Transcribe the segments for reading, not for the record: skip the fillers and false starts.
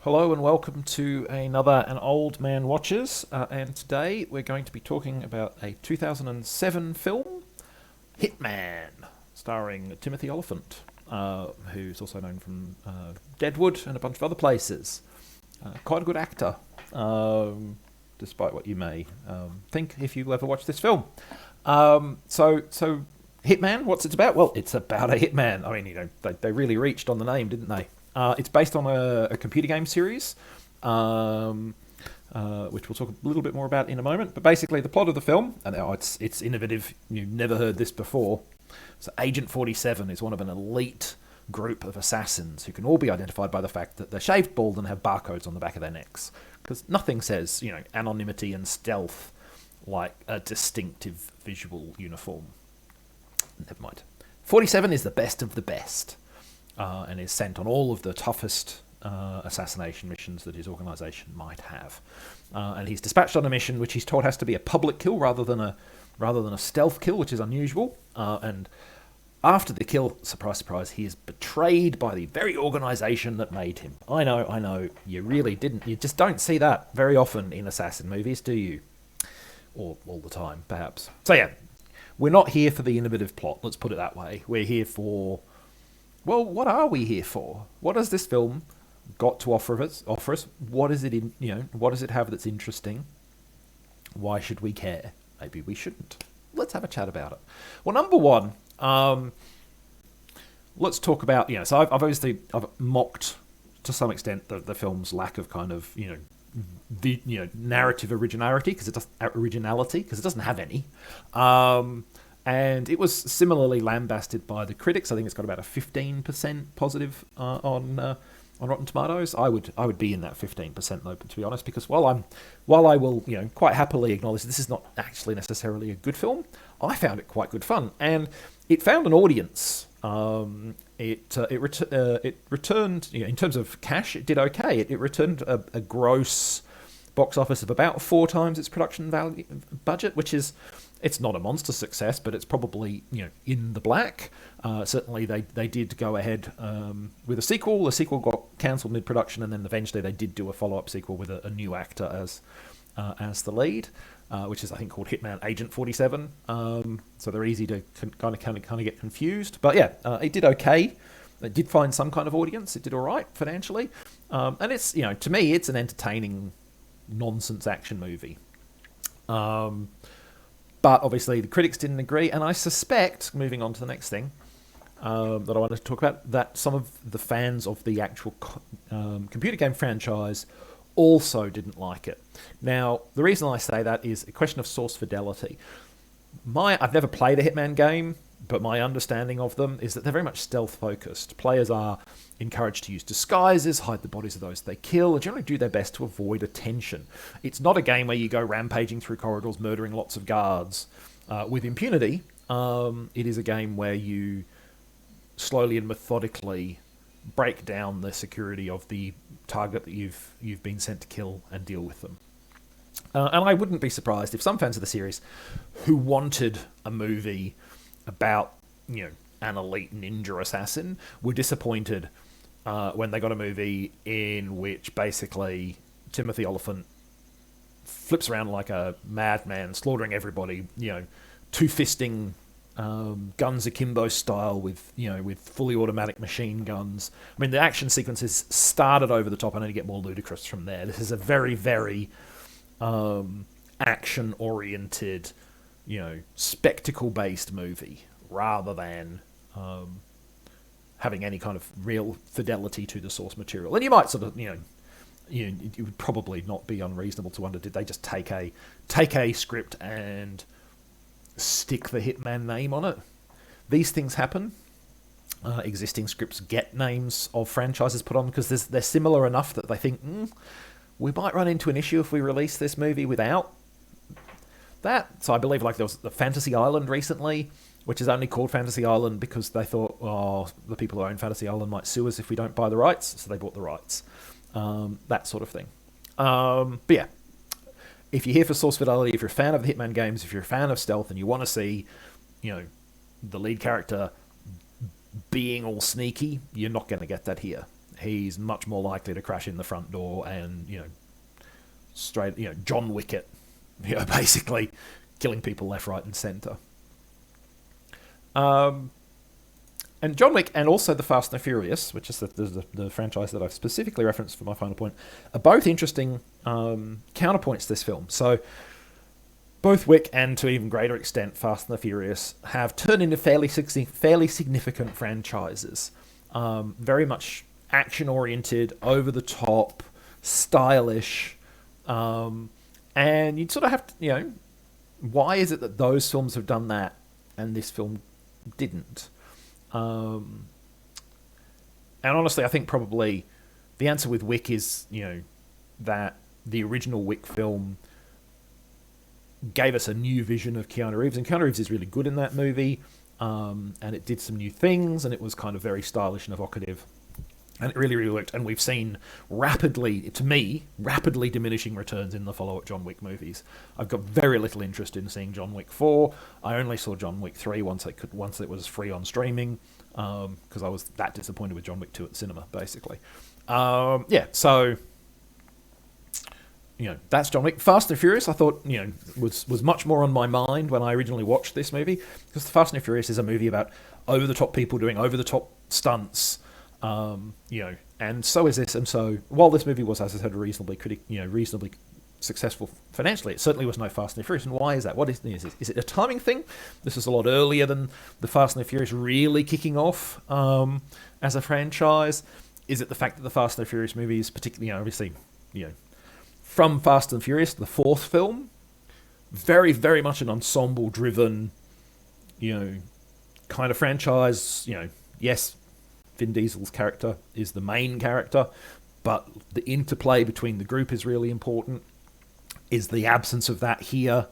Hello and welcome to another An Old Man Watches, and today we're going to be talking about a 2007 film, Hitman, starring Timothy Olyphant, who's also known from Deadwood and a bunch of other places. Quite a good actor, despite what you may think if you ever watch this film. So Hitman, what's it about? Well, it's about a hitman. I mean, they really reached on the name, didn't they? It's based on a computer game series, which we'll talk a little bit more about in a moment. But basically, the plot of the film, and it's innovative. You've never heard this before. So, Agent 47 is one of an elite group of assassins who can all be identified by the fact that they're shaved bald and have barcodes on the back of their necks. Because nothing says, anonymity and stealth like a distinctive visual uniform. Never mind. 47 is the best of the best. And is sent on all of the toughest assassination missions that his organisation might have. And he's dispatched on a mission which he's told has to be a public kill rather than a stealth kill, which is unusual. And after the kill, surprise, surprise, he is betrayed by the very organisation that made him. I know, you really didn't. You just don't see that very often in assassin movies, do you? Or all the time, perhaps. So yeah, we're not here for the innovative plot, let's put it that way. We're here for... Well, what are we here for? What has this film got to offer us? What is it what does it have that's interesting? Why should we care? Maybe we shouldn't. Let's have a chat about it. Well, number one, let's talk about So I've mocked to some extent the film's lack of kind of the narrative originality because it doesn't have any. And it was similarly lambasted by the critics. I think it's got about a 15% positive on Rotten Tomatoes. I would be in that 15% though, to be honest, because while I will quite happily acknowledge this is not actually necessarily a good film, I found it quite good fun, and it found an audience. It returned in terms of cash, it did okay. It returned a gross box office of about 4 times its production value budget, which is. It's not a monster success, but it's probably in the black. Certainly, they did go ahead with a sequel. The sequel got cancelled mid-production, and then eventually they did do a follow-up sequel with a new actor as the lead, which is I think called Hitman Agent 47. So they're easy to kind of get confused. But yeah, it did okay. It did find some kind of audience. It did all right financially, and it's to me it's an entertaining nonsense action movie. But obviously the critics didn't agree, and I suspect, moving on to the next thing that I wanted to talk about, that some of the fans of the actual computer game franchise also didn't like it. Now, the reason I say that is a question of source fidelity. I've never played a Hitman game, but my understanding of them is that they're very much stealth-focused. Players are encouraged to use disguises, hide the bodies of those they kill, and generally do their best to avoid attention. It's not a game where you go rampaging through corridors, murdering lots of guards with impunity. It is a game where you slowly and methodically break down the security of the target that you've been sent to kill and deal with them. And I wouldn't be surprised if some fans of the series who wanted a movie about an elite ninja assassin were disappointed when they got a movie in which basically Timothy Olyphant flips around like a madman, slaughtering everybody, two-fisting guns akimbo style with fully automatic machine guns. I mean, the action sequences started over the top and only get more ludicrous from there. This is a very, very action-oriented, spectacle-based movie rather than having any kind of real fidelity to the source material. And you might sort of, it would probably not be unreasonable to wonder, did they just take a script and stick the Hitman name on it? These things happen. Existing scripts get names of franchises put on because they're similar enough that they think, we might run into an issue if we release this movie without that. So I believe there was the Fantasy Island recently, which is only called Fantasy Island because they thought, the people who own Fantasy Island might sue us if we don't buy the rights, so they bought the rights. That sort of thing. But yeah, if you're here for source fidelity, if you're a fan of the Hitman games, if you're a fan of stealth and you want to see, the lead character being all sneaky, you're not going to get that here. he's much more likely to crash in the front door and, straight, John Wick it, basically killing people left, right, and centre. And John Wick and also the Fast and the Furious, which is the franchise that I've specifically referenced for my final point, are both interesting counterpoints to this film. So both Wick and, to even greater extent, Fast and the Furious have turned into fairly significant franchises. Very much action-oriented, over-the-top, stylish. And you'd sort of have to, why is it that those films have done that and this film didn't? And honestly, I think probably the answer with Wick is, that the original Wick film gave us a new vision of Keanu Reeves, and Keanu Reeves is really good in that movie, and it did some new things, and it was kind of very stylish and evocative, and it really, really worked. And we've seen rapidly diminishing returns in the follow-up John Wick movies. I've got very little interest in seeing John Wick 4. I only saw John Wick 3 once it was free on streaming, because I was that disappointed with John Wick 2 at the cinema, basically. So that's John Wick. Fast and Furious, I thought, was much more on my mind when I originally watched this movie, because Fast and Furious is a movie about over-the-top people doing over-the-top stunts, and so is this. And so, while this movie was, as I said, reasonably successful financially, it certainly was no Fast and the Furious. And why is that? What is this? Is it a timing thing? This is a lot earlier than the Fast and the Furious really kicking off as a franchise. Is it the fact that the Fast and the Furious movies, particularly, obviously, from Fast and Furious, the fourth film, very, very much an ensemble-driven, kind of franchise. Yes, Vin Diesel's character is the main character, but the interplay between the group is really important. Is the absence of that here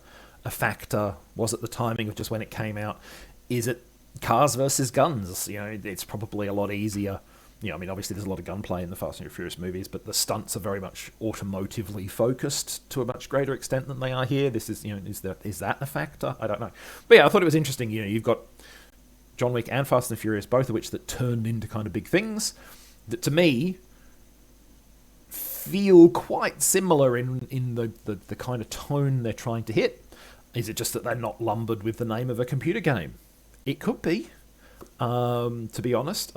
a factor? Was it the timing of just when it came out? Is it cars versus guns? It's probably a lot easier. Obviously there's a lot of gunplay in the Fast and Furious movies, but the stunts are very much automotively focused to a much greater extent than they are here. This is, is that a factor? I don't know. But yeah, I thought it was interesting. You've got John Wick and Fast and Furious, both of which that turned into kind of big things that, to me, feel quite similar in the kind of tone they're trying to hit. Is it just that they're not lumbered with the name of a computer game? It could be, to be honest.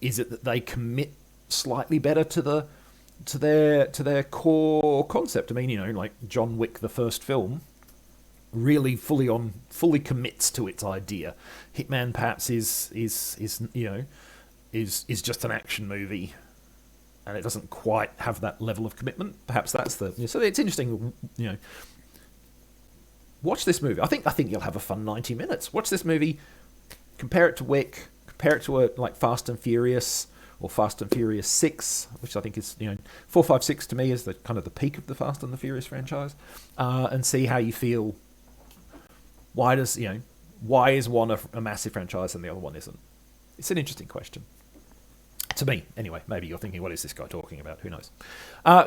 Is it that they commit slightly better to their core concept? Like John Wick, the first film, really fully commits to its idea. Hitman perhaps is just an action movie, and it doesn't quite have that level of commitment. Perhaps that's so it's interesting. Watch this movie. I think you'll have a fun 90 minutes. Watch this movie. Compare it to Wick. Compare it to like Fast and Furious or Fast and Furious 6, which I think is 4, 5, 6 to me is the kind of the peak of the Fast and the Furious franchise, and see how you feel. Why is one a massive franchise and the other one isn't? It's an interesting question. To me, anyway. Maybe you're thinking, what is this guy talking about? Who knows?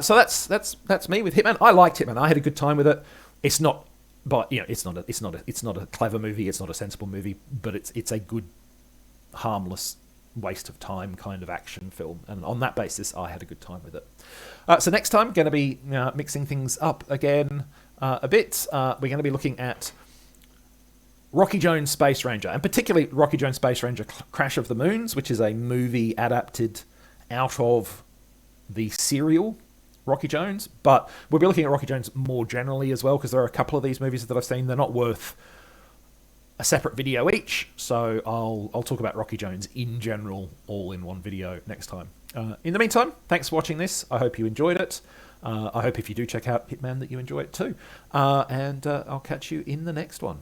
So that's me with Hitman. I liked Hitman. I had a good time with it. It's not, but it's not a clever movie. It's not a sensible movie, but it's a good, harmless waste of time kind of action film. And on that basis, I had a good time with it. So next time, going to be mixing things up again a bit. We're going to be looking at Rocky Jones Space Ranger, and particularly Rocky Jones Space Ranger Crash of the Moons, which is a movie adapted out of the serial Rocky Jones. But we'll be looking at Rocky Jones more generally as well, because there are a couple of these movies that I've seen. They're not worth a separate video each, so I'll talk about Rocky Jones in general all in one video next time. In the meantime, thanks for watching this. I hope you enjoyed it. I hope if you do check out Hitman that you enjoy it too. And I'll catch you in the next one.